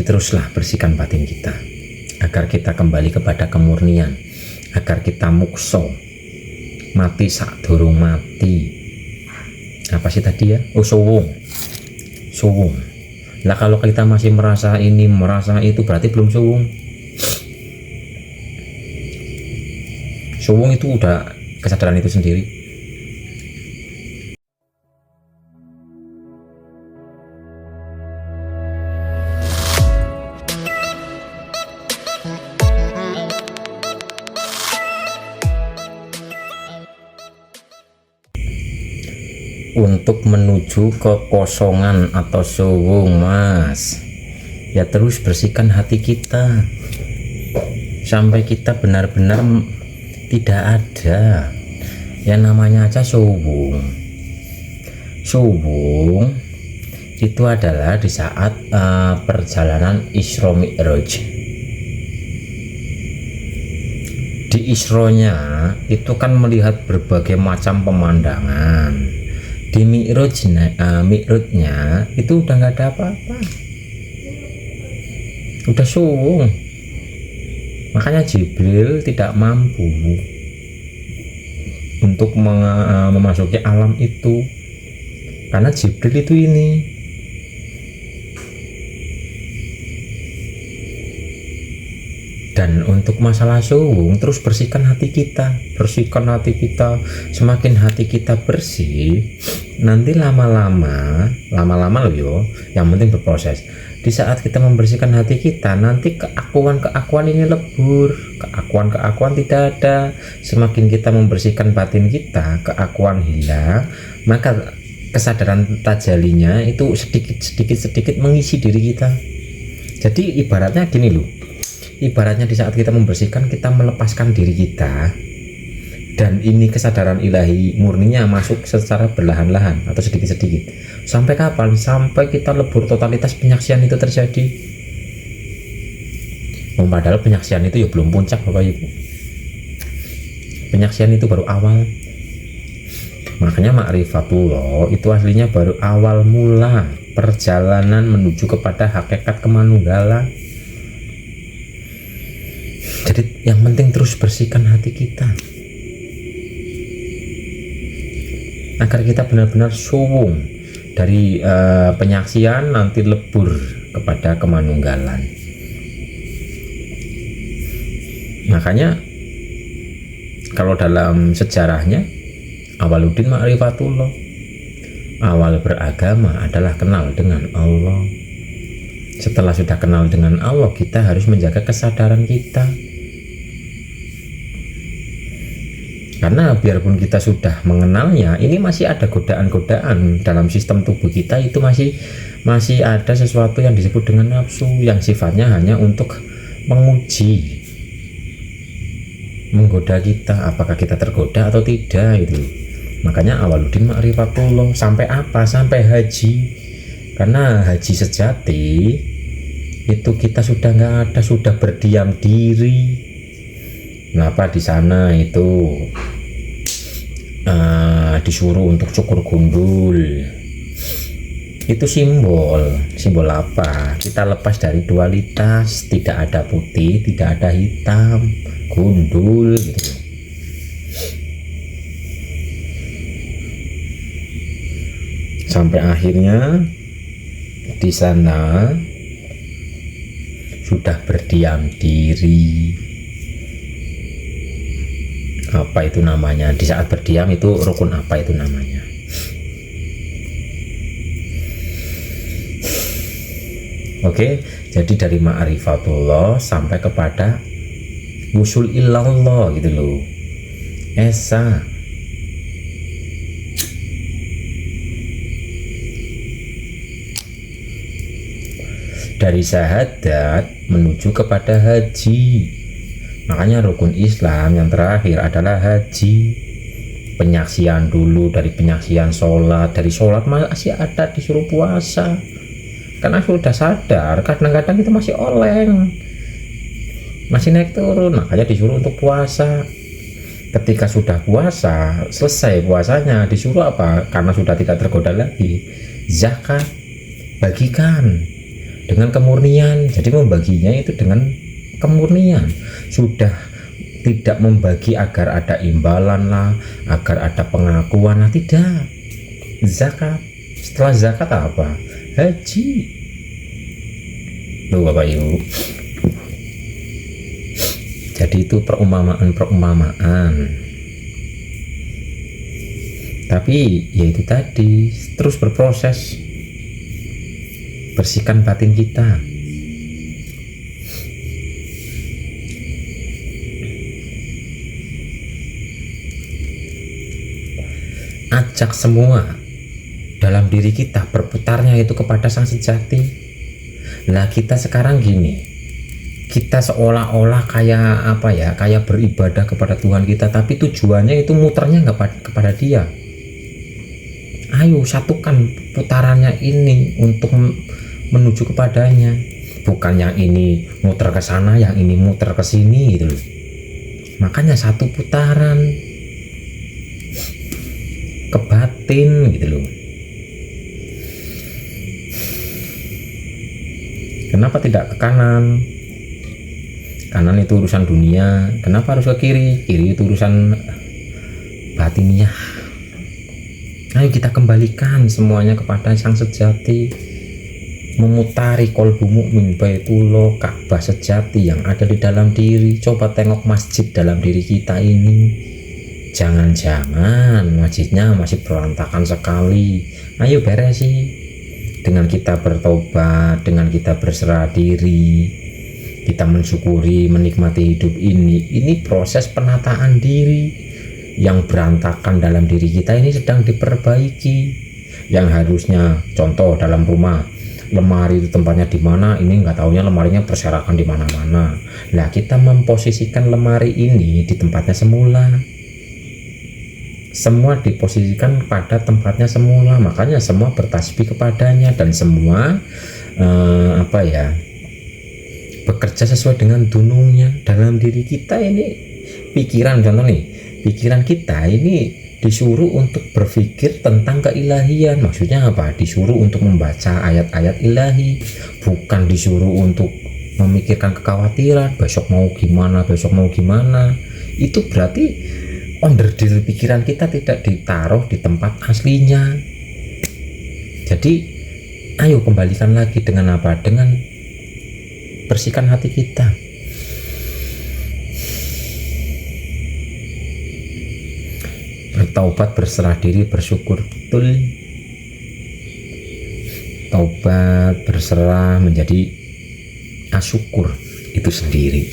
teruslah bersihkan batin kita agar kita kembali kepada kemurnian, agar kita mukso, mati sak durung mati. Apa sih tadi ya? Oh, suwung. Lah kalau kita masih merasa ini merasa itu berarti belum suwung. Suwung itu udah kesadaran itu sendiri. Untuk menuju kekosongan atau suwung, Mas, ya terus bersihkan hati kita sampai kita benar-benar tidak ada yang namanya aja suwung. Suwung itu adalah di saat perjalanan Isra Mi'raj. Di Isronya itu kan melihat berbagai macam pemandangan. Di Mi'rajnya itu udah nggak ada apa-apa, udah suwung. Makanya Jibril tidak mampu untuk memasuki alam itu, karena Jibril itu ini. Dan untuk masalah suwung, terus bersihkan hati kita. Semakin hati kita bersih, nanti lama-lama loh yo, yang penting berproses. Di saat kita membersihkan hati kita, nanti keakuan ini lebur, keakuan tidak ada. Semakin kita membersihkan batin kita, keakuan hilang, maka kesadaran tajalinya itu sedikit mengisi diri kita. Jadi ibaratnya gini loh, ibaratnya di saat kita membersihkan, kita melepaskan diri kita, dan ini kesadaran ilahi murninya masuk secara berlahan-lahan atau sedikit-sedikit. Sampai kapan? Sampai kita lebur totalitas penyaksian itu terjadi. Padahal penyaksian itu ya belum puncak, Bapak Ibu. Penyaksian itu baru awal. Makanya ma'rifatullah itu aslinya baru awal mula perjalanan menuju kepada hakikat kemanunggalan. Jadi yang penting terus bersihkan hati kita agar kita benar-benar suwung dari penyaksian, nanti lebur kepada kemanunggalan. Makanya kalau dalam sejarahnya Awaluddin ma'rifatullah, awal beragama adalah kenal dengan Allah. Setelah sudah kenal dengan Allah, kita harus menjaga kesadaran kita. Karena biarpun kita sudah mengenalnya, ini masih ada godaan-godaan dalam sistem tubuh kita. Itu masih ada sesuatu yang disebut dengan nafsu, yang sifatnya hanya untuk menguji, menggoda kita, apakah kita tergoda atau tidak itu. Makanya Awaluddin ma'rifatullah sampai apa? Sampai haji. Karena haji sejati itu kita sudah nggak ada, sudah berdiam diri. Kenapa di sana itu disuruh untuk cukur gundul? Itu simbol apa? Kita lepas dari dualitas, tidak ada putih, tidak ada hitam, gundul gitu. Sampai akhirnya di sana sudah berdiam diri. Apa itu namanya? Di saat berdiam itu rukun apa itu namanya? Oke, jadi dari ma'rifatullah sampai kepada wusul illallah gitu loh. Esa. Dari syahadat menuju kepada haji. Makanya rukun Islam yang terakhir adalah haji. Penyaksian dulu, dari penyaksian sholat, dari sholat masih ada disuruh puasa. Karena sudah sadar, kadang-kadang itu masih oleng, masih naik turun, makanya disuruh untuk puasa. Ketika sudah puasa, selesai puasanya, disuruh apa? Karena sudah tidak tergoda lagi, zakat, bagikan. dengan kemurnian. Jadi membaginya itu dengan kemurnian, sudah tidak membagi agar ada imbalan lah, agar ada pengakuan lah, tidak. Zakat, setelah zakat apa? Haji. Loh Bapak Ibu, jadi itu perumpamaan, tapi ya itu tadi, terus berproses, bersihkan batin kita. Ajak semua dalam diri kita berputarnya itu kepada Sang Sejati. Nah kita sekarang gini, kita seolah-olah kayak apa ya, kayak beribadah kepada Tuhan kita, tapi tujuannya itu muternya nggak kepada Dia. Ayo satukan putarannya ini untuk menuju kepadanya, bukan yang ini muter ke sana, yang ini muter ke sini gitu loh. Makanya satu putaran ke batin gitu loh. Kenapa tidak ke kanan? Kanan itu urusan dunia. Kenapa harus ke kiri? Kiri itu urusan batiniah. Ayo kita kembalikan semuanya kepada Sang Sejati, memutari kolbu mukmin Baitullah, Ka'bah sejati yang ada di dalam diri. Coba tengok masjid dalam diri kita ini, jangan-jangan masjidnya masih berantakan sekali. Ayo beresi. Dengan kita bertobat, dengan kita berserah diri, kita mensyukuri, menikmati hidup ini proses penataan diri. Yang berantakan dalam diri kita ini sedang diperbaiki. Yang harusnya, contoh dalam rumah, lemari itu tempatnya di mana, ini nggak taunya lemarinya berserakan di mana-mana. Nah kita memposisikan lemari ini di tempatnya semula. Semua diposisikan pada tempatnya semula, makanya semua bertasbih kepadanya, dan semua bekerja sesuai dengan dunungnya. Dalam diri kita ini pikiran, contoh nih, pikiran kita ini disuruh untuk berpikir tentang keilahian. Maksudnya apa? Disuruh untuk membaca ayat-ayat ilahi, bukan disuruh untuk memikirkan kekhawatiran besok mau gimana. Itu berarti onderdil pikiran kita tidak ditaruh di tempat aslinya. Jadi ayo kembalikan lagi dengan apa? Dengan bersihkan hati kita. Bertaubat, berserah diri, bersyukur betul. Taubat, berserah, menjadi asyukur itu sendiri.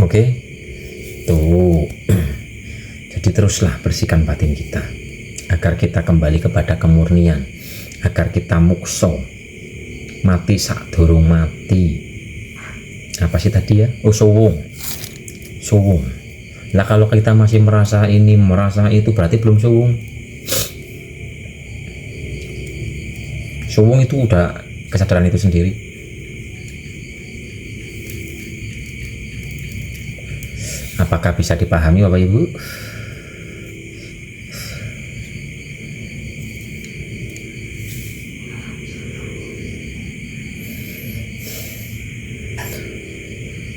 Oke, tuh. Jadi teruslah bersihkan batin kita agar kita kembali kepada kemurnian, agar kita mukso, mati sak durung mati. Apa sih tadi ya? Oh, suwung. Lah kalau kita masih merasa ini, merasa itu, berarti belum suwung. Suwung itu udah kesadaran itu sendiri. Apakah bisa dipahami Bapak Ibu?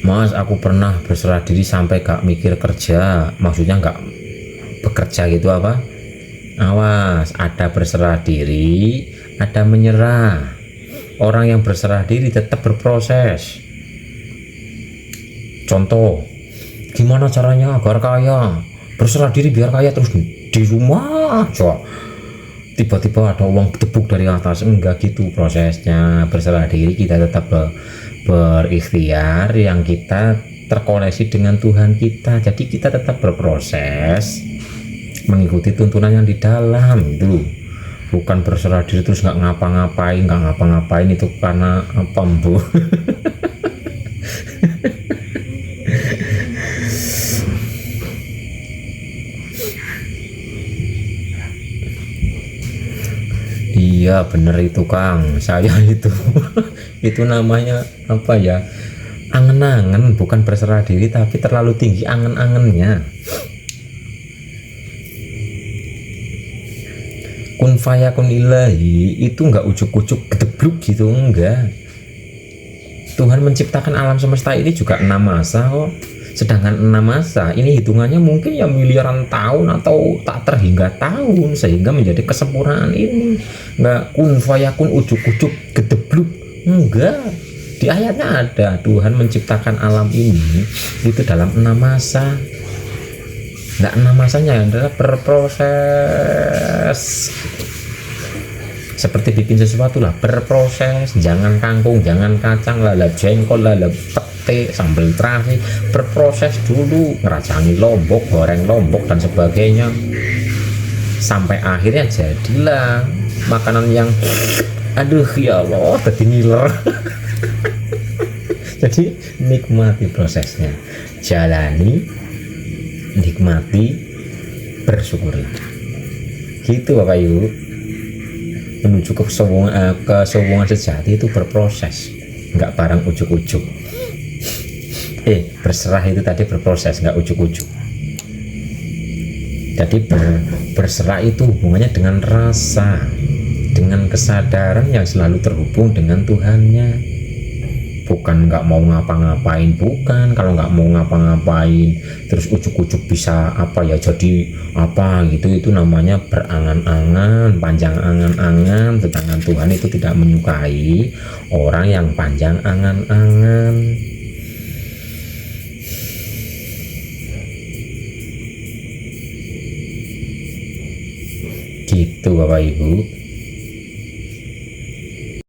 Mas, aku pernah berserah diri sampai gak mikir kerja. Maksudnya gak bekerja gitu apa? Awas, ada berserah diri, ada menyerah. Orang yang berserah diri tetap berproses. Contoh, gimana caranya agar kaya? Berserah diri biar kaya terus di rumah aja. Tiba-tiba ada uang tepuk dari atas. Enggak gitu prosesnya. Berserah diri kita tetap berikhtiar, yang kita terkoneksi dengan Tuhan kita. Jadi kita tetap berproses mengikuti tuntunan yang di dalam itu. Bukan berserah diri terus nggak ngapa-ngapain itu karena apa Bu? Iya bener itu Kang, saya itu itu namanya apa ya, angen-angen, bukan berserah diri, tapi terlalu tinggi angen-angennya. Kun fayakun ilahi itu nggak ujuk-ujuk gedebluk gitu, enggak. Tuhan menciptakan alam semesta ini juga 6 masa kok. Sedangkan 6 masa ini hitungannya mungkin ya miliaran tahun atau tak terhingga tahun, sehingga menjadi kesempurnaan ini. Nggak kun fayakun ujuk-ujuk gedebluk, enggak. Di ayatnya ada Tuhan menciptakan alam ini itu dalam 6 masa. Nggak 6 masanya adalah berproses. Seperti bikin sesuatu lah, berproses. Jangan kangkung, jangan kacang, lalap jengkol, lalap pete, sambal terasi, berproses dulu, ngeracangi lombok, goreng lombok dan sebagainya, sampai akhirnya jadilah makanan yang aduh ya Allah tadi ngiler. Jadi nikmati prosesnya, jalani, nikmati, bersyukuri. Gitu Bapak Ibu. Menuju kesombongan sejati itu berproses, nggak barang ujuk-ujuk. Berserah itu tadi berproses, nggak ujuk-ujuk. Jadi berserah itu hubungannya dengan rasa, dengan kesadaran yang selalu terhubung dengan Tuhannya. Bukan nggak mau ngapa-ngapain, bukan. Kalau nggak mau ngapa-ngapain terus ujuk-ujuk bisa apa ya jadi apa gitu, itu namanya berangan-angan, panjang angan-angan. Sedangkan Tuhan itu tidak menyukai orang yang panjang angan-angan. Gitu Bapak Ibu.